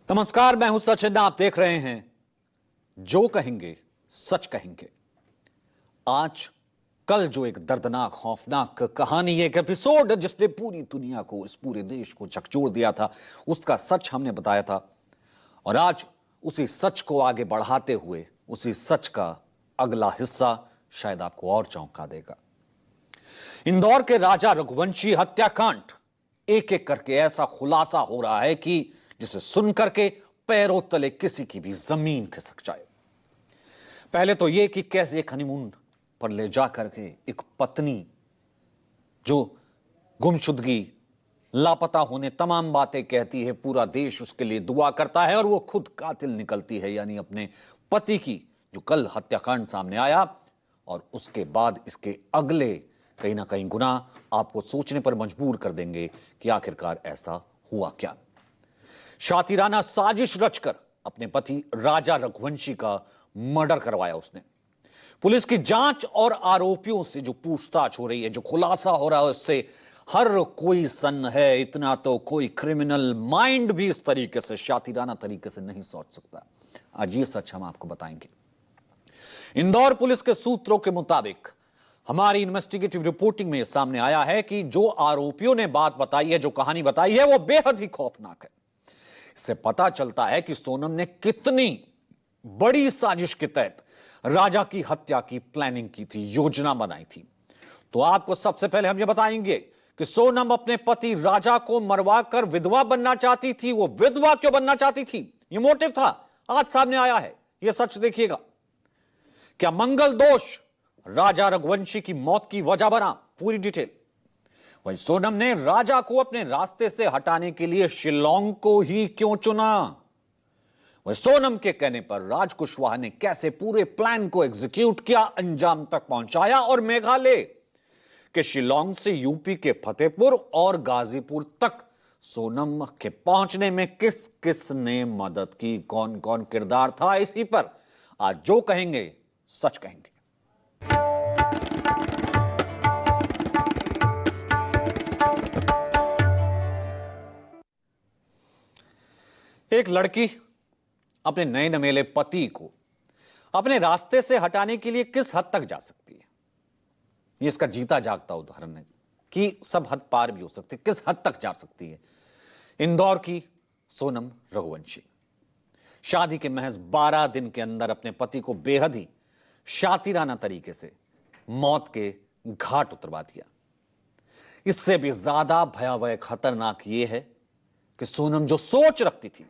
नमस्कार, मैं हूं सचिन। आप देख रहे हैं जो कहेंगे सच कहेंगे। आज कल जो एक दर्दनाक खौफनाक कहानी, एक एपिसोड जिसने पूरी दुनिया को, इस पूरे देश को झकझोर दिया था, उसका सच हमने बताया था। और आज उसी सच को आगे बढ़ाते हुए उसी सच का अगला हिस्सा शायद आपको और चौंका देगा। इंदौर के राजा रघुवंशी हत्याकांड, एक एक करके ऐसा खुलासा हो रहा है कि जिसे सुनकर के पैरों तले किसी की भी जमीन खिसक जाए। पहले तो यह कि कैसे एक हनीमून पर ले जाकर के एक पत्नी जो गुमशुदगी, लापता होने तमाम बातें कहती है, पूरा देश उसके लिए दुआ करता है और वो खुद कातिल निकलती है, यानी अपने पति की, जो कल हत्याकांड सामने आया। और उसके बाद इसके अगले कहीं ना कहीं गुनाह आपको सोचने पर मजबूर कर देंगे कि आखिरकार ऐसा हुआ क्या। शातिराना साजिश रचकर अपने पति राजा रघुवंशी का मर्डर करवाया उसने। पुलिस की जांच और आरोपियों से जो पूछताछ हो रही है, जो खुलासा हो रहा है, उससे हर कोई सन्न है। इतना तो कोई क्रिमिनल माइंड भी इस तरीके से, शातिराना तरीके से नहीं सोच सकता। आज ये सच हम आपको बताएंगे। इंदौर पुलिस के सूत्रों के मुताबिक हमारी इन्वेस्टिगेटिव रिपोर्टिंग में सामने आया है कि जो आरोपियों ने बात बताई है, जो कहानी बताई है, वो बेहद ही खौफनाक है। इससे पता चलता है कि सोनम ने कितनी बड़ी साजिश के तहत राजा की हत्या की प्लानिंग की थी, योजना बनाई थी। तो आपको सबसे पहले हम ये बताएंगे कि सोनम अपने पति राजा को मरवा कर विधवा बनना चाहती थी। वो विधवा क्यों बनना चाहती थी, ये मोटिव था, आज सामने आया है। यह सच देखिएगा। क्या मंगल दोष राजा रघुवंशी की मौत की वजह बना, पूरी डिटेल। वही सोनम ने राजा को अपने रास्ते से हटाने के लिए शिलोंग को ही क्यों चुना। वही सोनम के कहने पर राज कुशवाहा ने कैसे पूरे प्लान को एग्जीक्यूट किया, अंजाम तक पहुंचाया। और मेघालय के शिलोंग से यूपी के फतेहपुर और गाजीपुर तक सोनम के पहुंचने में किस किस ने मदद की, कौन कौन किरदार था, इसी पर आज जो कहेंगे सच कहेंगे। एक लड़की अपने नए नवेले पति को अपने रास्ते से हटाने के लिए किस हद तक जा सकती है, ये इसका जीता जागता उदाहरण है कि सब हद पार भी हो सकती है। किस हद तक जा सकती है इंदौर की सोनम रघुवंशी। शादी के महज 12 दिन के अंदर अपने पति को बेहद ही शातिराना तरीके से मौत के घाट उतरवा दिया। इससे भी ज्यादा भयावह खतरनाक यह है कि सोनम जो सोच रखती थी,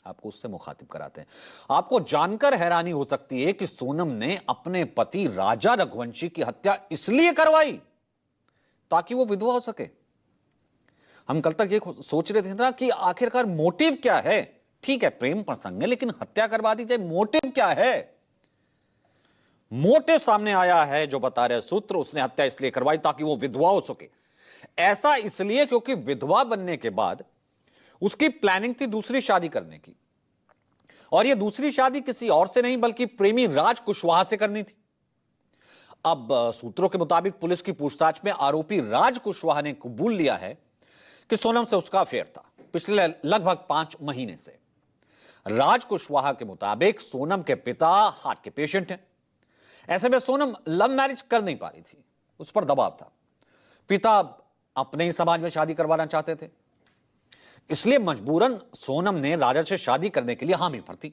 आपको उससे मुखातिब कराते हैं। आपको जानकर हैरानी हो सकती है कि सोनम ने अपने पति राजा रघुवंशी की हत्या इसलिए करवाई ताकि वो विधवा हो सके। हम कल तक ये सोच रहे थे ना कि आखिरकार मोटिव क्या है। ठीक है, प्रेम प्रसंग है, लेकिन हत्या करवा दी जाए, मोटिव क्या है। मोटिव सामने आया है, जो बता रहे सूत्र, उसने हत्या इसलिए करवाई ताकि वो विधवा हो सके। ऐसा इसलिए क्योंकि विधवा बनने के बाद उसकी प्लानिंग थी दूसरी शादी करने की। और यह दूसरी शादी किसी और से नहीं बल्कि प्रेमी राज कुशवाहा से करनी थी। अब सूत्रों के मुताबिक पुलिस की पूछताछ में आरोपी राज कुशवाहा ने कबूल लिया है कि सोनम से उसका अफेयर था पिछले लगभग 5 महीने से। राज कुशवाहा के मुताबिक सोनम के पिता हार्ट के पेशेंट हैं। ऐसे में सोनम लव मैरिज कर नहीं पा रही थी, उस पर दबाव था। पिता अपने ही समाज में शादी करवाना चाहते थे, इसलिए मजबूरन सोनम ने राजा से शादी करने के लिए हामी भर दी।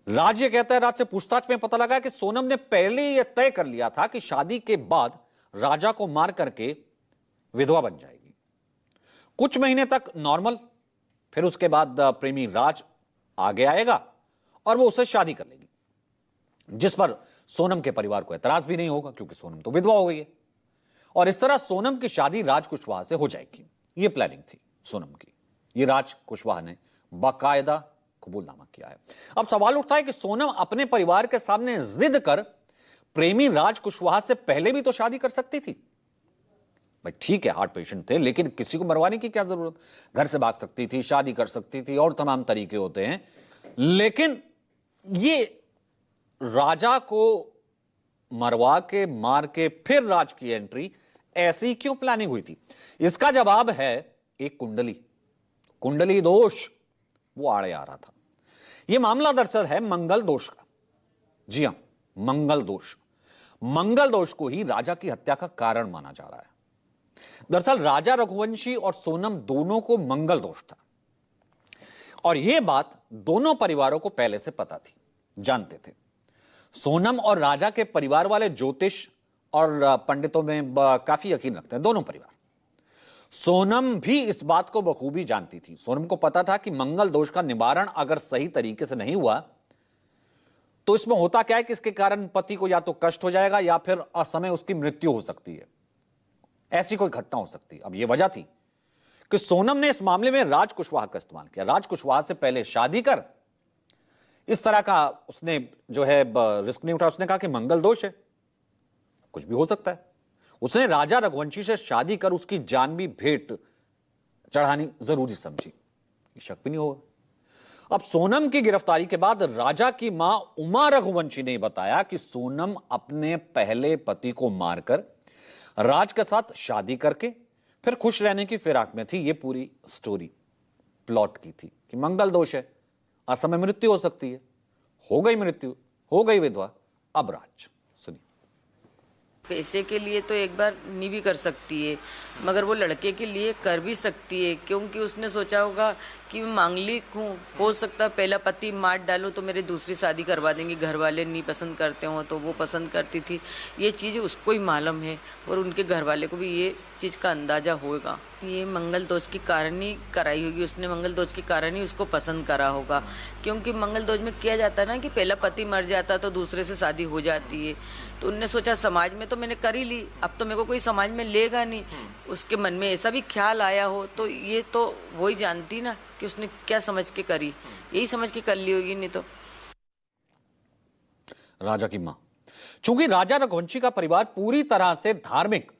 राज ये कहता है, राज से पूछताछ में पता लगा कि सोनम ने पहले यह तय कर लिया था कि शादी के बाद राजा को मार करके विधवा बन जाएगी। कुछ महीने तक नॉर्मल, फिर उसके बाद प्रेमी राज आगे आएगा और वो उससे शादी कर लेगी, जिस पर सोनम के परिवार को एतराज भी नहीं होगा क्योंकि सोनम तो विधवा हो गई है। और इस तरह सोनम की शादी राज कुशवाहा से हो जाएगी। यह प्लानिंग थी सोनम की। यह राज कुशवाहा ने बाकायदा कबूलनामा किया है। अब सवाल उठता है कि सोनम अपने परिवार के सामने जिद कर प्रेमी राज कुशवाहा से पहले भी तो शादी कर सकती थी। भाई ठीक है, हार्ट पेशेंट थे, लेकिन किसी को मरवाने की क्या जरूरत। घर से भाग सकती थी, शादी कर सकती थी, और तमाम तरीके होते हैं। लेकिन ये राजा को मरवा के, मार के फिर राज की एंट्री, ऐसी क्यों प्लानिंग हुई थी? इसका जवाब है एक कुंडली दोष। वो आड़े आ रहा था। यह मामला दरअसल है मंगल दोष का। जी हां, मंगल दोष। मंगल दोष को ही राजा की हत्या का कारण माना जा रहा है। दरअसल राजा रघुवंशी और सोनम दोनों को मंगल दोष था और यह बात दोनों परिवारों को पहले से पता थी, जानते थे। सोनम और राजा के परिवार वाले ज्योतिष और पंडितों में काफी यकीन रखते हैं, दोनों परिवार। सोनम भी इस बात को बखूबी जानती थी। सोनम को पता था कि मंगल दोष का निवारण अगर सही तरीके से नहीं हुआ तो इसमें होता क्या है कि इसके कारण पति को या तो कष्ट हो जाएगा या फिर असमय उसकी मृत्यु हो सकती है, ऐसी कोई घटना हो सकती है। अब यह वजह थी कि सोनम ने इस मामले में राज कुशवाहा का इस्तेमाल किया। राज कुशवाहा से पहले शादी कर इस तरह का उसने जो है रिस्क नहीं उठाया। उसने कहा कि मंगल दोष है, कुछ भी हो सकता है। उसने राजा रघुवंशी से शादी कर उसकी जान भी भेंट चढ़ानी जरूरी समझी, शक भी नहीं होगा। अब सोनम की गिरफ्तारी के बाद राजा की मां उमा रघुवंशी ने बताया कि सोनम अपने पहले पति को मारकर राज के साथ शादी करके फिर खुश रहने की फिराक में थी। यह पूरी स्टोरी प्लॉट की थी कि मंगल दोष है, असमय मृत्यु हो सकती है। हो गई मृत्यु, हो गई विधवा, अब राज। सुनिए। पैसे के लिए तो एक बार नहीं भी कर सकती है, मगर वो लड़के के लिए कर भी सकती है, क्योंकि उसने सोचा होगा कि मैं मांगलिक हूँ, हो सकता है पहला पति मार डालूं तो मेरी दूसरी शादी करवा देंगे, घर वाले नहीं पसंद करते हो तो वो पसंद करती थी। ये चीज़ उसको ही मालूम है और उनके घर वाले को भी ये चीज़ का अंदाजा होगा। ये मंगल दोष के कारण ही कराई होगी उसने, मंगल दोष के कारण ही उसको पसंद करा होगा, क्योंकि मंगल दोष में किया जाता है ना कि पहला पति मर जाता तो दूसरे से शादी हो जाती है। तो उनने सोचा समाज में तो मैंने कर ही ली, अब तो मेरे को कोई समाज में लेगा नहीं। उसके मन में ऐसा भी ख्याल आया हो तो ये तो वही जानती ना कि उसने क्या समझ के करी, यही समझ के कर ली होगी। नहीं तो राजा की मां, चूंकि राजा रघुवंशी का परिवार पूरी तरह से धार्मिक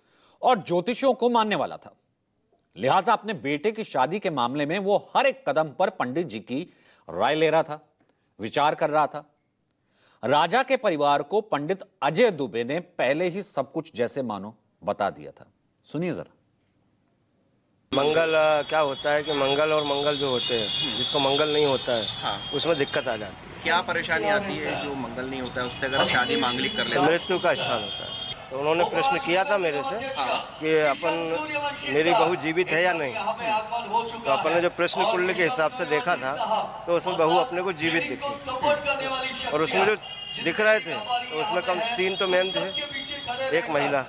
और ज्योतिषियों को मानने वाला था, लिहाजा अपने बेटे की शादी के मामले में वो हर एक कदम पर पंडित जी की राय ले रहा था, विचार कर रहा था। राजा के परिवार को पंडित अजय दुबे ने पहले ही सब कुछ जैसे मानो बता दिया था। सुनिए जरा। मंगल क्या होता है कि मंगल और मंगल जो होते हैं, जिसको मंगल नहीं होता है हाँ। उसमें दिक्कत आ जाती है। क्या परेशानी आती है जो मंगल नहीं होता है उससे अगर शादी मांगलिक कर ले? मृत्यु का स्थान होता है। तो उन्होंने प्रश्न किया था मेरे से कि अपन मेरी बहू जीवित है या नहीं। तो अपन ने जो प्रश्न कुंडली के हिसाब से देखा था तो उसमें बहू अपने को जीवित दिखी और उसमें जो दिख रहे थे तो उसमें कम 3 तो मैन थे, 1 महिला।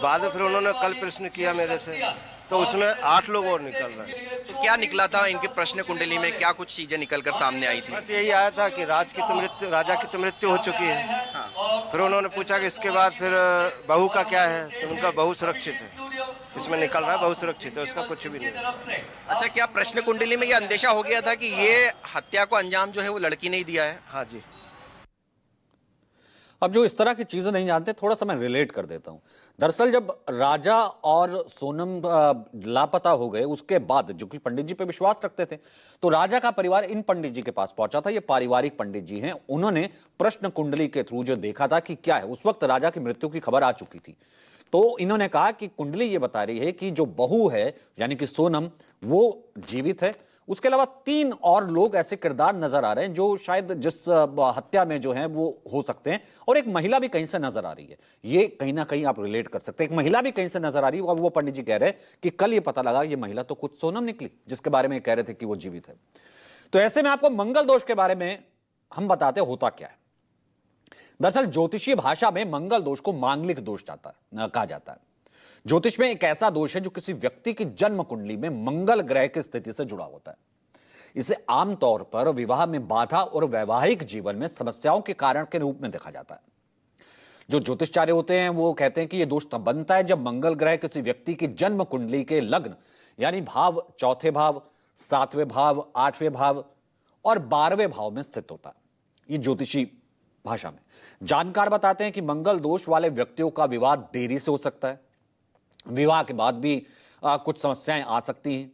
बाद में फिर उन्होंने कल प्रश्न किया मेरे से तो उसमें 8 लोग और निकल रहे। तो क्या निकला था इनके प्रश्न कुंडली में, क्या कुछ चीजें निकलकर सामने आई थी? बस यही आया था कि राजा की तो मृत्यु हो चुकी है। फिर उन्होंने पूछा कि इसके बाद फिर बहू का क्या है, तो उनका बहू सुरक्षित है। इसमें निकल रहा है बहू सुरक्षित है, उसका कुछ भी नहीं है। अच्छा, क्या प्रश्न कुंडली में ये अंदेशा हो गया था कि ये हत्या को अंजाम जो है वो लड़की ने ही दिया है? हाँ जी। अब जो इस तरह की चीजें नहीं जानते, थोड़ा सा मैं रिलेट कर देता हूं। दरअसल जब राजा और सोनम लापता हो गए उसके बाद, जो कि पंडित जी पे विश्वास रखते थे, तो राजा का परिवार इन पंडित जी के पास पहुंचा था। ये पारिवारिक पंडित जी हैं। उन्होंने प्रश्न कुंडली के थ्रू जो देखा था कि क्या है, उस वक्त राजा की मृत्यु की खबर आ चुकी थी। तो इन्होंने कहा कि कुंडली ये बता रही है कि जो बहू है यानी कि सोनम, वो जीवित है। उसके अलावा 3 और लोग ऐसे किरदार नजर आ रहे हैं जो शायद जिस हत्या में जो है वो हो सकते हैं, और एक महिला भी कहीं से नजर आ रही है। ये कहीं ना कहीं आप रिलेट कर सकते हैं, एक महिला भी कहीं से नजर आ रही है। और वो पंडित जी कह रहे हैं कि कल ये पता लगा ये महिला तो खुद सोनम निकली जिसके बारे में कह रहे थे कि वो जीवित है। तो ऐसे में आपको मंगल दोष के बारे में हम बताते होता क्या है। दरअसल ज्योतिषीय भाषा में मंगल दोष को मांगलिक दोष कहा जाता है। ज्योतिष में एक ऐसा दोष है जो किसी व्यक्ति की जन्म कुंडली में मंगल ग्रह की स्थिति से जुड़ा होता है। इसे आमतौर पर विवाह में बाधा और वैवाहिक जीवन में समस्याओं के कारण के रूप में देखा जाता है। जो ज्योतिषाचार्य होते हैं वो कहते हैं कि यह दोष तब बनता है जब मंगल ग्रह किसी व्यक्ति की जन्म कुंडली के लग्न यानी भाव, चौथे भाव, 7वें भाव, 8वें भाव और 12वें भाव में स्थित होता है। ये ज्योतिषी भाषा में जानकार बताते हैं कि मंगल दोष वाले व्यक्तियों का विवाह देरी से हो सकता है। विवाह के बाद भी कुछ समस्याएं आ सकती हैं।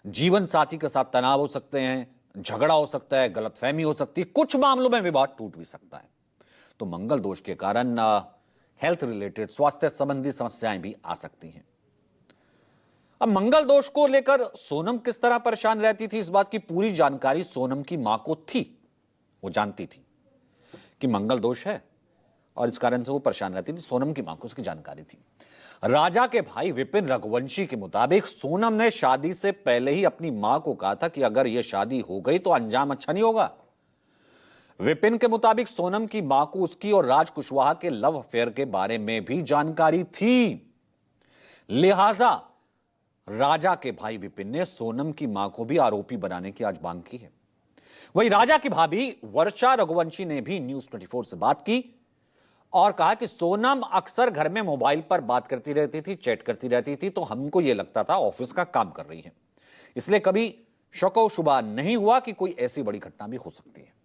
जीवन साथी के साथ तनाव हो सकते हैं, झगड़ा हो सकता है, गलतफहमी हो सकती है, कुछ मामलों में विवाह टूट भी सकता है। तो मंगल दोष के कारण हेल्थ रिलेटेड, स्वास्थ्य संबंधी समस्याएं भी आ सकती हैं। अब मंगल दोष को लेकर सोनम किस तरह परेशान रहती थी, इस बात की पूरी जानकारी सोनम की मां को थी। वो जानती थी कि मंगल दोष है और इस कारण से वो परेशान रहती थी। सोनम की मां को उसकी जानकारी थी। राजा के भाई विपिन रघुवंशी के मुताबिक सोनम ने शादी से पहले ही अपनी मां को कहा था कि अगर यह शादी हो गई तो अंजाम अच्छा नहीं होगा। विपिन के मुताबिक सोनम की मां को उसकी और राज कुशवाहा के लव अफेयर के बारे में भी जानकारी थी। लिहाजा राजा के भाई विपिन ने सोनम की मां को भी आरोपी बनाने की आज मांग की है। वहीं राजा की भाभी वर्षा रघुवंशी ने भी न्यूज 24 से बात की और कहा कि सोनम अक्सर घर में मोबाइल पर बात करती रहती थी, चैट करती रहती थी, तो हमको यह लगता था ऑफिस का काम कर रही है, इसलिए कभी शको शुबा नहीं हुआ कि कोई ऐसी बड़ी घटना भी हो सकती है।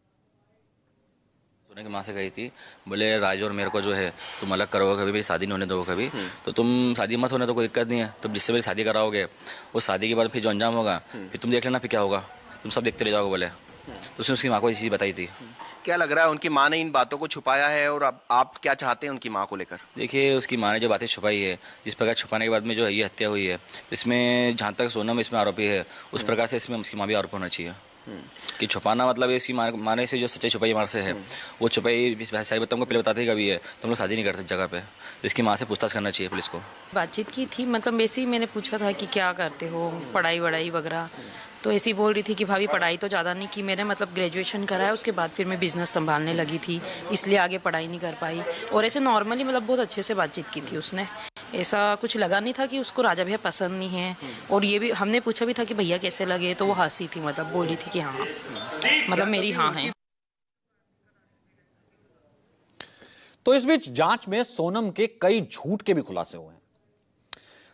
सोने की माँ से कही थी, बोले राज और मेरे को जो है तुम अलग करोगे, कभी मेरी शादी नहीं होने दो कभी, तो तुम शादी मत होने तो कोई दिक्कत नहीं है, तुम जिससे मेरी शादी कराओगे उस शादी के बाद फिर जो अंजाम होगा फिर तुम देख लेना फिर क्या होगा, तुम सब देखते रह जाओगे बोले। तो उसने उसकी माँ को ये चीज़ बताई थी। क्या लग रहा है उनकी माँ ने इन बातों को छुपाया है और अब आप क्या चाहते हैं उनकी माँ को लेकर? देखिए उसकी माँ ने जो बातें छुपाई है, जिस प्रकार छुपाने के बाद में जो है ये हत्या हुई है, इसमें जहाँ तक सोनम इसमें आरोपी है उस प्रकार से इसमें उसकी माँ भी आरोप होना चाहिए। कि छुपाना मतलब इसकी माने से जो सच्चाई छुपाई हमारे से है वो छुपाई सारी बात हमको पहले बताते कभी है तो हम लोग शादी नहीं करते जगह पे, तो इसकी माँ से पूछताछ करना चाहिए पुलिस को। बातचीत की थी, मतलब वैसे ही मैंने पूछा था कि क्या करते हो, पढ़ाई वढ़ाई वगैरह, तो ऐसी बोल रही थी कि भाभी पढ़ाई तो ज़्यादा नहीं की मैंने, मतलब ग्रेजुएशन करा है, उसके बाद फिर मैं बिज़नेस संभालने लगी थी, इसलिए आगे पढ़ाई नहीं कर पाई। और ऐसे नॉर्मली मतलब बहुत अच्छे से बातचीत की थी उसने, ऐसा कुछ लगा नहीं था कि उसको राजा भैया पसंद नहीं है। और ये भी हमने पूछा भी था कि भैया कैसे लगे, तो वो हंसी थी, मतलब बोली थी कि हाँ मतलब मेरी हाँ है। तो इस बीच जांच में सोनम के कई झूठ के भी खुलासे हुए हैं।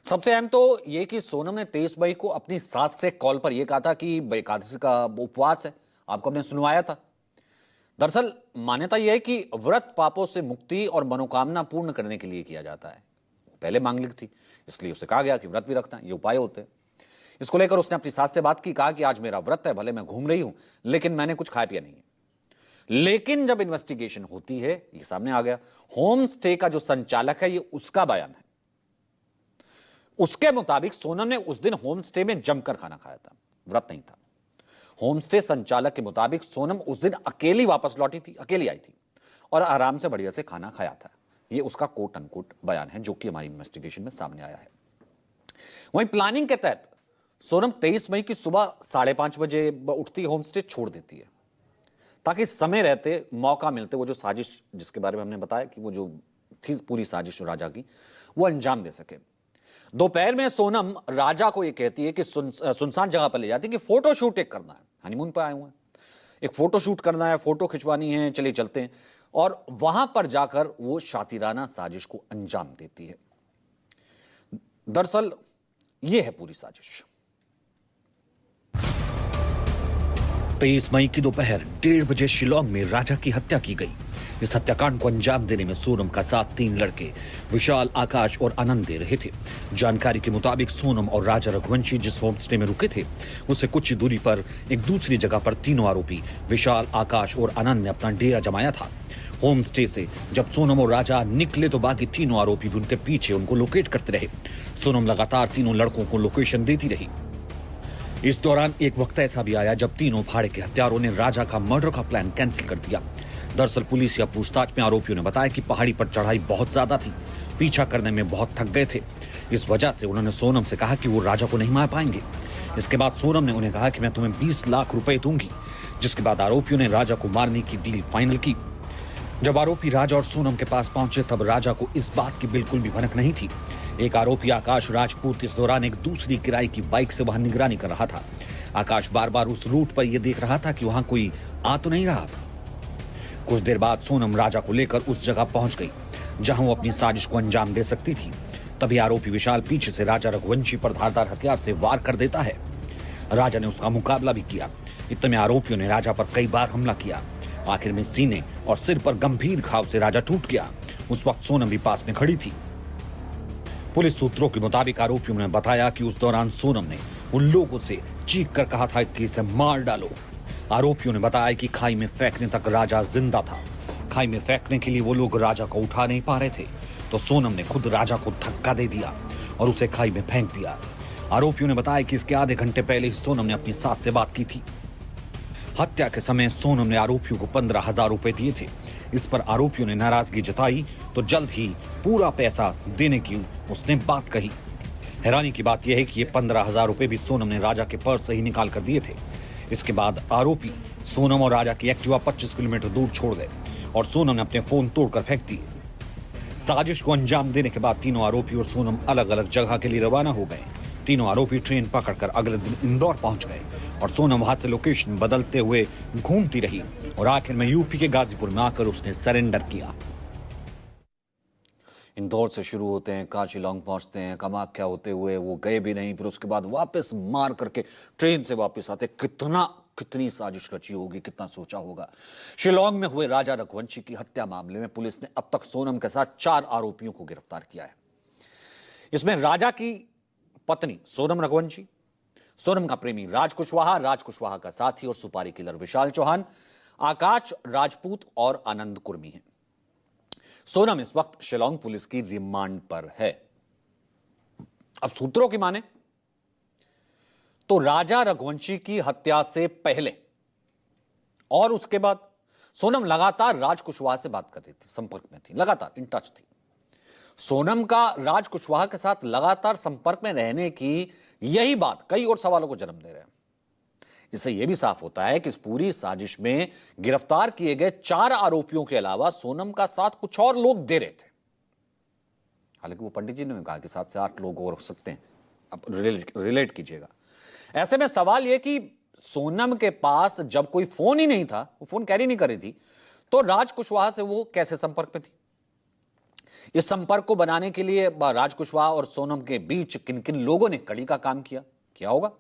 सबसे अहम तो यह कि सोनम ने 23 मई को अपनी सास से कॉल पर यह कहा था कि एकादशी का उपवास है, आपको हमने सुनवाया था। दरअसल मान्यता यह है कि व्रत पापों से मुक्ति और मनोकामना पूर्ण करने के लिए किया जाता है। पहले मांगलिक थी, इसलिए उसे कहा गया कि व्रत भी रखना, ये उपाय होते हैं। इसको लेकर उसने अपनी सास से बात की, कहा कि आज मेरा व्रत है, भले मैं घूम रही हूं लेकिन मैंने कुछ खाया पिया नहीं है। लेकिन जब इन्वेस्टिगेशन होती है, ये सामने आ गया, होम स्टे का जो संचालक है, ये उसका बयान है। उसके मुताबिक सोनम ने उस दिन होम स्टे में जमकर खाना खाया था, व्रत नहीं था। होम स्टे संचालक के मुताबिक सोनम उस दिन अकेली वापस लौटी थी, अकेली आई थी और आराम से बढ़िया से खाना खाया था। ये उसका कोट अनकोट बयान है जो कि हमारी इन्वेस्टिगेशन में सामने आया है। वहीं प्लानिंग के तहत सोनम 23 मई की सुबह 5:30 बजे उठती, होम स्टे छोड़ देती है ताकि समय रहते, मौका मिलते वो जो साजिश जिसके बारे में हमने बताया कि वो जो थी पूरी साजिश राजा की, वो अंजाम दे सके। दोपहर में सोनम राजा को यह कहती है कि सुनसान जगह पर ले जाती है कि फोटो शूट एक करना है, हनीमून पर आए हुए हैं, एक फोटो शूट करना है, फोटो खिंचवानी है, चलिए चलते हैं। और वहां पर जाकर वो शातिराना साजिश को अंजाम देती है। दरअसल यह है पूरी साजिश। 23 मई की दोपहर 1:30 बजे शिलोंग में राजा की हत्या की गई। इस हत्याकांड को अंजाम देने में सोनम का साथ 3 लड़के विशाल, आकाश और आनंद दे रहे थे। जानकारी के मुताबिक सोनम और राजा रघुवंशी जिस होम स्टे में रुके थे उससे कुछ दूरी पर एक दूसरी जगह पर तीनों आरोपी विशाल, आकाश और आनंद ने अपना डेरा जमाया था। होम स्टे से जब सोनम और राजा निकले तो बाकी तीनों आरोपी भी उनके पीछे उनको लोकेट करते रहे। सोनम लगातार तीनों लड़कों को लोकेशन देती रही। इस दौरान एक वक्त ऐसा भी आया जब तीनों भाड़े के हत्यारों ने राजा का मर्डर का प्लान कैंसिल कर दिया। दरअसल पुलिस या पूछताछ में आरोपियों ने बताया कि पहाड़ी पर चढ़ाई बहुत ज्यादा थी, पीछा करने में बहुत थक गए थे। इस वजह से उन्होंने सोनम से कहा कि वो राजा को नहीं मार पाएंगे। इसके बाद सोनम ने उन्हें कहा कि मैं तुम्हें 20 लाख रुपए दूंगी, जिसके बाद आरोपियों ने राजा को मारने की डील फाइनल की। जब आरोपी राजा और सोनम के पास पहुंचे तब राजा को इस बात की बिल्कुल भी भनक नहीं थी। एक आरोपी आकाश राजपूत इस दौरान एक दूसरी किराए की बाइक से वहां निगरानी कर रहा था। आकाश बार बार उस रूट पर यह देख रहा था कि वहां कोई आ तो नहीं रहा। कुछ देर बाद सोनम राजा को लेकर उस जगह पहुंच गई जहां वो अपनी साजिश को अंजाम दे सकती थी। तभी आरोपी विशाल पीछे से राजा रघुवंशी पर धारदार हथियार से वार कर देता है। राजा ने उसका मुकाबला भी किया। इतने में आरोपियों ने राजा पर कई बार हमला किया। आखिर में सीने और सिर पर गंभीर घाव से राजा टूट गया। उस वक्त सोनम भी पास में खड़ी थी। पुलिस सूत्रों के मुताबिक आरोपियों ने बताया कि उस दौरान सोनम ने उन लोगों से चीख कर कहा था कि इसे मार डालो। आरोपियों ने बताया कि खाई में फेंकने तक राजा जिंदा था। खाई में फेंकने के लिए वो लोग राजा को उठा नहीं पा रहे थे तो सोनम ने खुद राजा को धक्का दे दिया और उसे खाई में फेंक दिया। आरोपियों ने बताया कि इसके आधे घंटे पहले ही सोनम ने अपनी सास से बात की थी। हत्या के समय सोनम ने आरोपियों को 15,000 रुपए दिए थे। इस पर आरोपियों ने नाराजगी जताई तो जल्द ही पूरा पैसा देने की उसने बात कही। हैरानी की बात यह है कि ये 15,000 रुपए भी सोनम ने राजा के पर्स से ही निकाल कर दिए थे। इसके बाद आरोपी सोनम और राजा की एक्टिवा 25 किलोमीटर दूर छोड़ गए और सोनम ने अपने फोन तोड़कर फेंक दिए। साजिश को अंजाम देने के बाद तीनों आरोपी और सोनम अलग अलग जगह के लिए रवाना हो गए। तीनों आरोपी ट्रेन पकड़कर अगले दिन इंदौर पहुंच गए और सोनम वहां से लोकेशन बदलते हुए घूमती रही और आखिर में यूपी के गाजीपुर में आकर उसने सरेंडर किया। इंदौर से शुरू होते हैं, काशीलोंग पहुंचते हैं, कामाख्या होते हुए वो गए भी नहीं, फिर उसके बाद वापस मार करके ट्रेन से वापस आते। कितनी साजिश रची होगी, कितना सोचा होगा। शिलोंग में हुए राजा रघुवंशी की हत्या मामले में पुलिस ने अब तक सोनम के साथ 4 आरोपियों को गिरफ्तार किया है। इसमें राजा की पत्नी सोनम रघुवंशी, सोनम का प्रेमी राज कुशवाहा का साथी और सुपारी किलर विशाल चौहान, आकाश राजपूत और आनंद कुर्मी हैं। सोनम इस वक्त शिलोंग पुलिस की रिमांड पर है। अब सूत्रों की माने तो राजा रघुवंशी की हत्या से पहले और उसके बाद सोनम लगातार राज कुशवाहा से बात कर रही थी, संपर्क में थी, लगातार इन टच थी। सोनम का राज कुशवाहा के साथ लगातार संपर्क में रहने की यही बात कई और सवालों को जन्म दे रहे हैं। इससे यह भी साफ होता है कि इस पूरी साजिश में गिरफ्तार किए गए 4 आरोपियों के अलावा सोनम का साथ कुछ और लोग दे रहे थे। हालांकि वो पंडित जी ने कहा कि 7 से 8 लोग और हो सकते हैं, अब रिलेट कीजिएगा। ऐसे में सवाल यह कि सोनम के पास जब कोई फोन ही नहीं था, वो फोन कैरी नहीं कर रही थी, तो राज कुशवाहा से वो कैसे संपर्क में थी? इस संपर्क को बनाने के लिए राज कुशवाहा और सोनम के बीच किन किन लोगों ने कड़ी का काम किया होगा?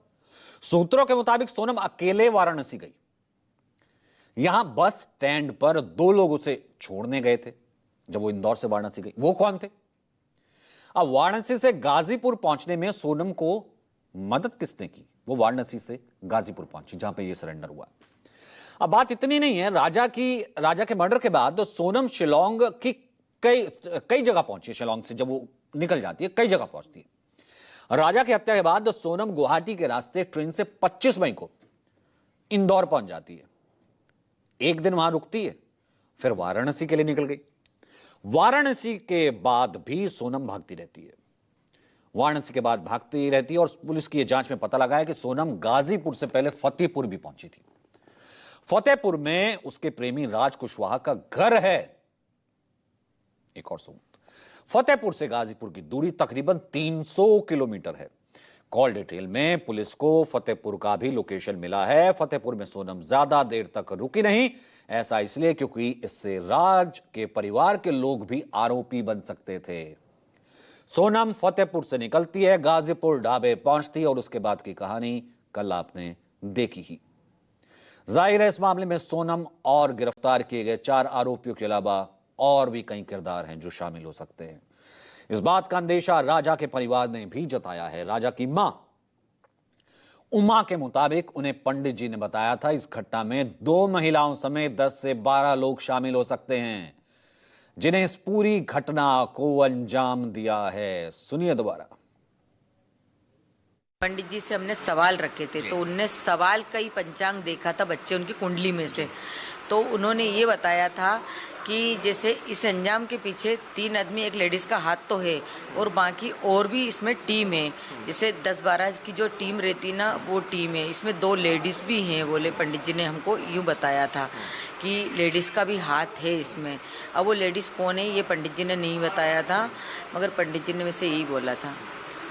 सूत्रों के मुताबिक सोनम अकेले वाराणसी गई। यहां बस स्टैंड पर 2 लोग उसे छोड़ने गए थे जब वो इंदौर से वाराणसी गई। वो कौन थे? अब वाराणसी से गाजीपुर पहुंचने में सोनम को मदद किसने की? वो वाराणसी से गाजीपुर पहुंची जहां पे ये सरेंडर हुआ। अब बात इतनी नहीं है, राजा के मर्डर के बाद सोनम शिलोंग की कई जगह पहुंची। शिलोंग से जब वो निकल जाती है कई जगह पहुंचती है। राजा की हत्या के बाद सोनम गुवाहाटी के रास्ते ट्रेन से 25 मई को इंदौर पहुंच जाती है। एक दिन वहां रुकती है, फिर वाराणसी के लिए निकल गई। वाराणसी के बाद भी सोनम भागती रहती है। और पुलिस की जांच में पता लगा है कि सोनम गाजीपुर से पहले फतेहपुर भी पहुंची थी। फतेहपुर में उसके प्रेमी राज कुशवाहा का घर है। एक और सबूत, फतेहपुर से गाजीपुर की दूरी तकरीबन 300 किलोमीटर है। कॉल डिटेल में पुलिस को फतेहपुर का भी लोकेशन मिला है। फतेहपुर में सोनम ज्यादा देर तक रुकी नहीं, ऐसा इसलिए क्योंकि इससे राज के परिवार के लोग भी आरोपी बन सकते थे। सोनम फतेहपुर से निकलती है, गाजीपुर ढाबे पहुंचती है और उसके बाद की कहानी कल आपने देखी ही। जाहिर है इस मामले में सोनम और गिरफ्तार किए गए 4 आरोपियों के अलावा और भी कई किरदार हैं जो शामिल हो सकते हैं। इस बात का अंदेशा राजा के परिवार ने भी जताया है। राजा की मां उमा के मुताबिक उन्हें पंडित जी ने बताया था इस घटना में 2 महिलाओं समेत 10 से 12 लोग शामिल हो सकते हैं जिन्हें इस पूरी घटना को अंजाम दिया है। सुनिए दोबारा। पंडित जी से हमने सवाल रखे थे, तो उनने सवाल कई पंचांग देखा था बच्चे उनकी कुंडली में से, तो उन्होंने ये बताया था कि जैसे इस अंजाम के पीछे 3 आदमी, एक लेडीज का हाथ तो है और बाकी और भी इसमें टीम है। जैसे 10-12 की जो टीम रहती ना वो टीम है, इसमें 2 लेडीज भी हैं बोले पंडित जी ने हमको यूँ बताया था कि लेडीज़ का भी हाथ है इसमें। अब वो लेडीज़ कौन है ये पंडित जी ने नहीं बताया था, मगर पंडित जी ने वैसे यही बोला था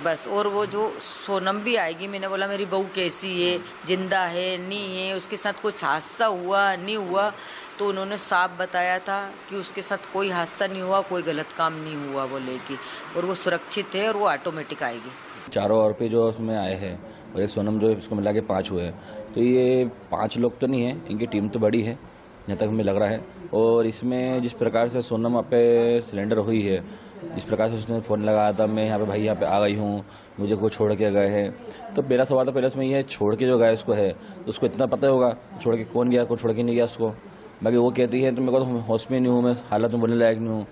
बस। और वो जो सोनम भी आएगी, मैंने बोला मेरी बहू कैसी है, जिंदा है नहीं है, उसके साथ कुछ हादसा हुआ नहीं हुआ, तो उन्होंने साफ बताया था कि उसके साथ कोई हादसा नहीं हुआ, कोई गलत काम नहीं हुआ बोले कि, और वो सुरक्षित है और वो ऑटोमेटिक आएगी। 4 आरोपी जो उसमें आए हैं और एक सोनम जो इसको मिला के 5 हुए, तो ये 5 लोग तो नहीं है, इनकी टीम तो बड़ी है जहाँ तक हमें लग रहा है। और इसमें जिस प्रकार से सोनम वहाँ पे सिलेंडर हुई है, जिस प्रकार से उसने फ़ोन लगाया था मैं यहाँ पे भाई यहाँ पे आ गई हूँ, मुझे को छोड़ के गए हैं, तो मेरा सवाल तो पहले उसमें ये छोड़ के जो गया उसको है तो उसको इतना पता होगा छोड़ के कौन गया, को छोड़ के नहीं गया उसको। बाकी वो कहती है तो मेरे को तो होश में नहीं हूँ, मैं हालत में बोलने लायक नहीं हूँ।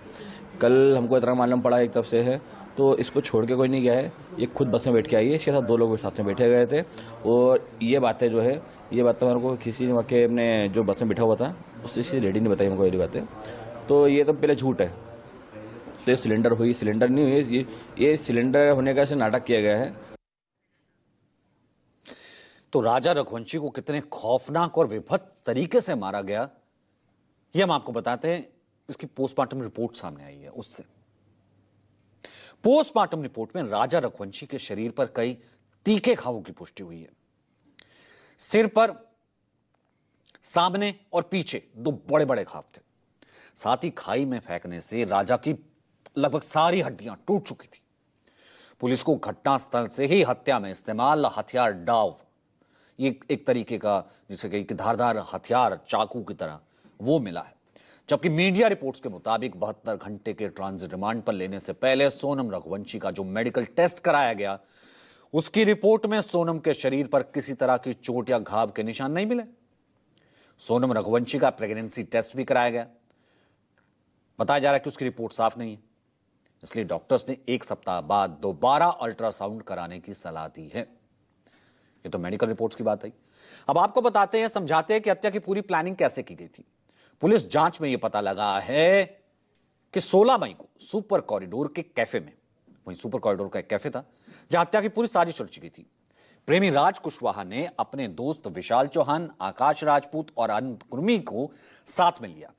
कल हमको इतना मालूम पड़ा एक तरफ से है तो इसको छोड़ के कोई नहीं गया है, ये खुद बस में बैठ के आई है, इसके साथ 2 लोग साथ में बैठे गए थे। और ये बातें जो है, ये बातें मेरे को किसी ने के अपने जो बस में बैठा हुआ था उससे लेडी ने बताई मेरे को ये बातें। तो ये तो पहले झूठ है। तो ये सिलेंडर हुई, सिलेंडर नहीं हुई, ये सिलेंडर होने का ऐसे नाटक किया गया है। तो राजा रघुवंशी को कितने खौफनाक और विभत्स तरीके से मारा गया, ये हम आपको बताते हैं। इसकी पोस्टमार्टम रिपोर्ट सामने आई है। उससे पोस्टमार्टम रिपोर्ट में राजा रघुवंशी के शरीर पर कई तीखे घावों की पुष्टि हुई है। सिर पर, सामने और पीछे 2 बड़े बड़े घाव थे। साथ ही खाई में फेंकने से राजा की लगभग सारी हड्डियां टूट चुकी थी। पुलिस को घटनास्थल से ही हत्या में इस्तेमाल हथियार डाव, ये एक तरीके का जिसे कहीं कि धारदार हथियार चाकू की तरह, वो मिला है। जबकि मीडिया रिपोर्ट्स के मुताबिक 72 घंटे के ट्रांजिट रिमांड पर लेने से पहले सोनम रघुवंशी का जो मेडिकल टेस्ट कराया गया, उसकी रिपोर्ट में सोनम के शरीर पर किसी तरह की चोट या घाव के निशान नहीं मिले। सोनम रघुवंशी का प्रेगनेंसी टेस्ट भी कराया गया। बताया जा रहा है कि उसकी रिपोर्ट साफ नहीं है, इसलिए डॉक्टर्स ने 1 सप्ताह बाद दोबारा अल्ट्रासाउंड कराने की सलाह दी है। ये तो मेडिकल रिपोर्ट्स की बात आई। अब आपको बताते हैं, समझाते हैं कि हत्या की पूरी प्लानिंग कैसे की गई थी। पुलिस जांच में यह पता लगा है कि 16 मई को सुपर कॉरिडोर के कैफे में, वहीं सुपर कॉरिडोर का एक कैफे था जहां हत्या की पूरी साजिश रची गई थी। प्रेमी राज कुशवाहा ने अपने दोस्त विशाल चौहान, आकाश राजपूत और अनंत कुर्मी को साथ में लिया।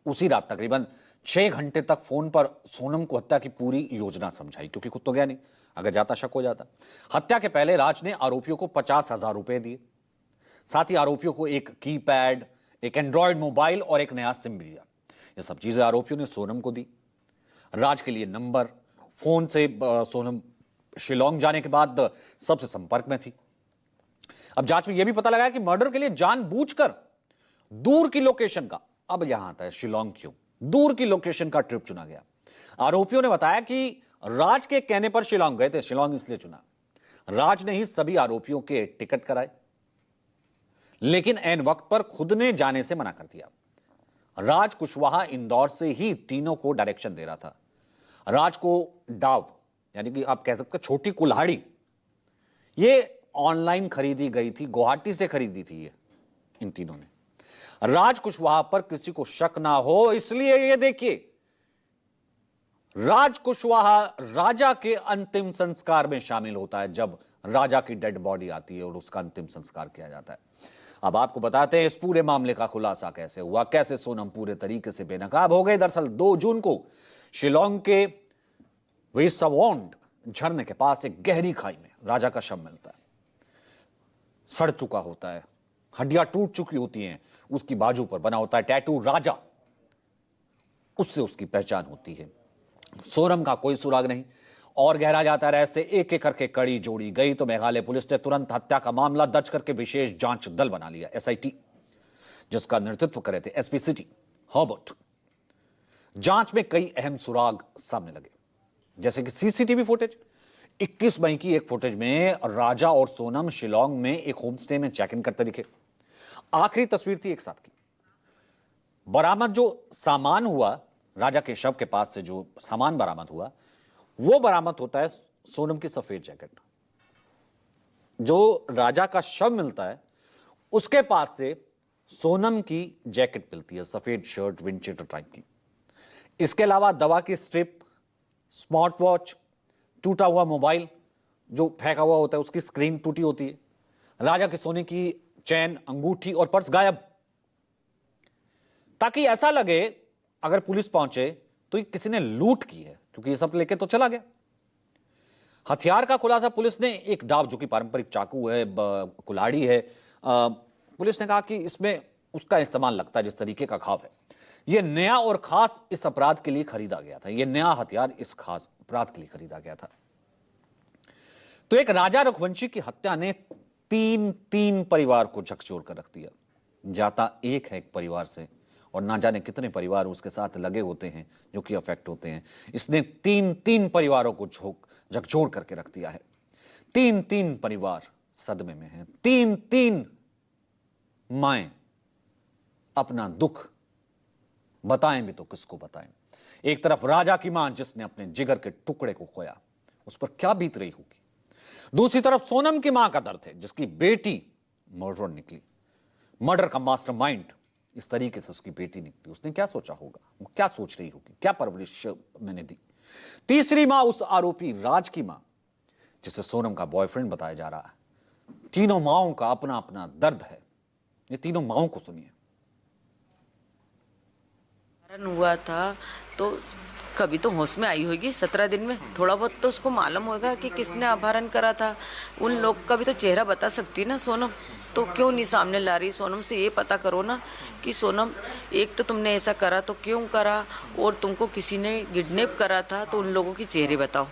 उसी रात तकरीबन 6 घंटे तक फोन पर सोनम को हत्या की पूरी योजना समझाई, क्योंकि खुद तो गया नहीं, अगर जाता शक हो जाता। हत्या के पहले राज ने आरोपियों को 50,000 रुपए दिए। साथ ही आरोपियों को एक कीपैड, एक एंड्रॉयड मोबाइल और एक नया सिम भी दिया। ये सब चीजें आरोपियों ने सोनम को दी। राज के लिए नंबर, फोन से सोनम शिलोंग जाने के बाद सबसे संपर्क में थी। अब जांच में यह भी पता लगा कि मर्डर के लिए जानबूझकर दूर की लोकेशन का, अब यहां आता है शिलोंग क्यों, दूर की लोकेशन का ट्रिप चुना गया। आरोपियों ने बताया कि राज के कहने पर शिलोंग गए थे, शिलोंग इसलिए चुना। राज ने ही सभी आरोपियों के टिकट कराए, लेकिन ऐन वक्त पर खुद ने जाने से मना कर दिया। राज कुशवाहा इंदौर से ही तीनों को डायरेक्शन दे रहा था। राज को डाव, यानी कि आप कह सकते हैं छोटी कुल्हाड़ी, ये ऑनलाइन खरीदी गई थी, गुवाहाटी से खरीदी थी ये इन तीनों ने। राज कुशवाहा पर किसी को शक ना हो, इसलिए ये देखिए, राज कुशवाहा राजा के अंतिम संस्कार में शामिल होता है जब राजा की डेड बॉडी आती है और उसका अंतिम संस्कार किया जाता है। अब आपको बताते हैं इस पूरे मामले का खुलासा कैसे हुआ, कैसे सोनम पूरे तरीके से बेनकाब हो गई। दरअसल 2 जून को शिलोंग के वेसवॉन्ड झरने के पास एक गहरी खाई में राजा का शव मिलता है। सड़ चुका होता है, हड्डियां टूट चुकी होती हैं, उसकी बाजू पर बना होता है टैटू राजा, उससे उसकी पहचान होती है। सोनम का कोई सुराग नहीं और गहरा जाता है। ऐसे एक एक करके कड़ी जोड़ी गई तो मेघालय पुलिस ने तुरंत हत्या का मामला दर्ज करके विशेष जांच दल बना लिया, SIT, जिसका नेतृत्व करे थे SP सिटी हॉबर्ट। जांच में कई अहम सुराग सामने लगे, जैसे कि CCTV फुटेज। 21 मई की एक फुटेज में राजा और सोनम शिलोंग में एक होमस्टे में चेक इन करते दिखे। आखिरी तस्वीर थी एक साथ की। बरामद जो सामान हुआ, राजा के शव के पास से जो सामान बरामद हुआ, वो बरामद होता है सोनम की सफेद जैकेट। जो राजा का शव मिलता है उसके पास से सोनम की जैकेट मिलती है, सफेद शर्ट, विंचेटर टाइप की। इसके अलावा दवा की स्ट्रिप, स्मार्ट वॉच, टूटा हुआ मोबाइल जो फेंका हुआ होता है उसकी स्क्रीन टूटी होती है, राजा के सोने की चैन, अंगूठी और पर्स गायब, ताकि ऐसा लगे अगर पुलिस पहुंचे तो ये किसी ने लूट की है, क्योंकि ये सब लेके तो चला गया। हथियार का खुलासा पुलिस ने, एक डाव जो कि पारंपरिक चाकू है, कुल्हाड़ी है, पुलिस ने कहा कि इसमें उसका इस्तेमाल लगता है जिस तरीके का घाव है। यह नया और खास इस अपराध के लिए खरीदा गया था, यह नया हथियार इस खास अपराध के लिए खरीदा गया था। तो एक राजा रघुवंशी की हत्या ने तीन परिवार को झकझोर कर रख दिया। जाता एक है एक परिवार से, और ना जाने कितने परिवार उसके साथ लगे होते हैं जो कि अफेक्ट होते हैं। इसने तीन परिवारों को झकझोर करके रख दिया है। तीन परिवार सदमे में हैं। तीन माएं अपना दुख बताएं भी तो किसको बताएं। एक तरफ राजा की मां जिसने अपने जिगर के टुकड़े को खोया, उस पर क्या बीत रही होगी। दूसरी तरफ सोनम की मां का दर्द है, जिसकी बेटी मर्डर निकली। मर्डर का मास्टरमाइंड इस तरीके से उसकी बेटी निकली। उसने क्या सोचा होगा, वो क्या सोच रही होगी, क्या परवरिश मैंने दी। तीसरी मां उस आरोपी राज की मां, जिसे सोनम का बॉयफ्रेंड बताया जा रहा है। तीनों माओं का अपना अपना दर्द है। ये तीनों माओं को सुनिए। हुआ था तो कभी तो होश में आई होगी 17 दिन में, थोड़ा बहुत तो उसको मालूम होगा कि किसने अपहरण करा था। उन लोग का भी तो चेहरा बता सकती है ना सोनम, तो क्यों नहीं सामने ला रही। सोनम से ये पता करो ना कि सोनम, एक तो तुमने ऐसा करा तो क्यों करा, और तुमको किसी ने किडनैप करा था तो उन लोगों के चेहरे बताओ,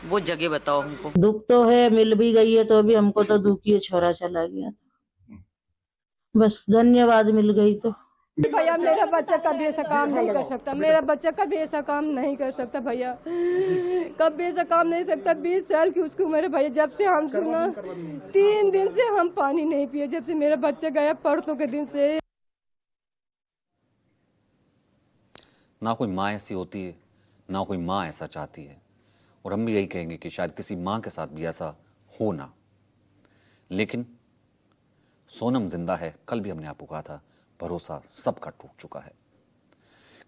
वो जगह बताओ हमको। दुख तो है, मिल भी गई है तो अभी हमको तो दुख ही, छोरा चला गया था, बस धन्यवाद मिल गई तो। भैया मेरा बच्चा कभी ऐसा काम नहीं कर सकता, मेरा बच्चा कभी ऐसा काम नहीं कर सकता भैया, कभी ऐसा काम नहीं सकता। 20 साल की उसकी उम्र है भैया। जब से हम सुना 3 दिन से हम पानी नहीं पिए, जब से मेरा बच्चा गया परसों के दिन से। ना कोई माँ ऐसी होती है, ना कोई माँ ऐसा चाहती है, और हम भी यही कहेंगे कि शायद किसी माँ के साथ भी ऐसा हो ना। लेकिन सोनम जिंदा है। कल भी हमने आपको कहा था, भरोसा सबका टूट चुका है।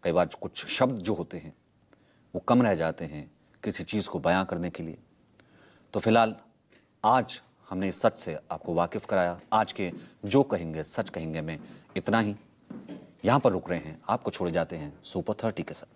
कई बार कुछ शब्द जो होते हैं वो कम रह जाते हैं किसी चीज़ को बयां करने के लिए। तो फिलहाल आज हमने इस सच से आपको वाकिफ कराया। आज के जो कहेंगे सच कहेंगे में इतना ही। यहां पर रुक रहे हैं, आपको छोड़े जाते हैं सुपर 30 के साथ।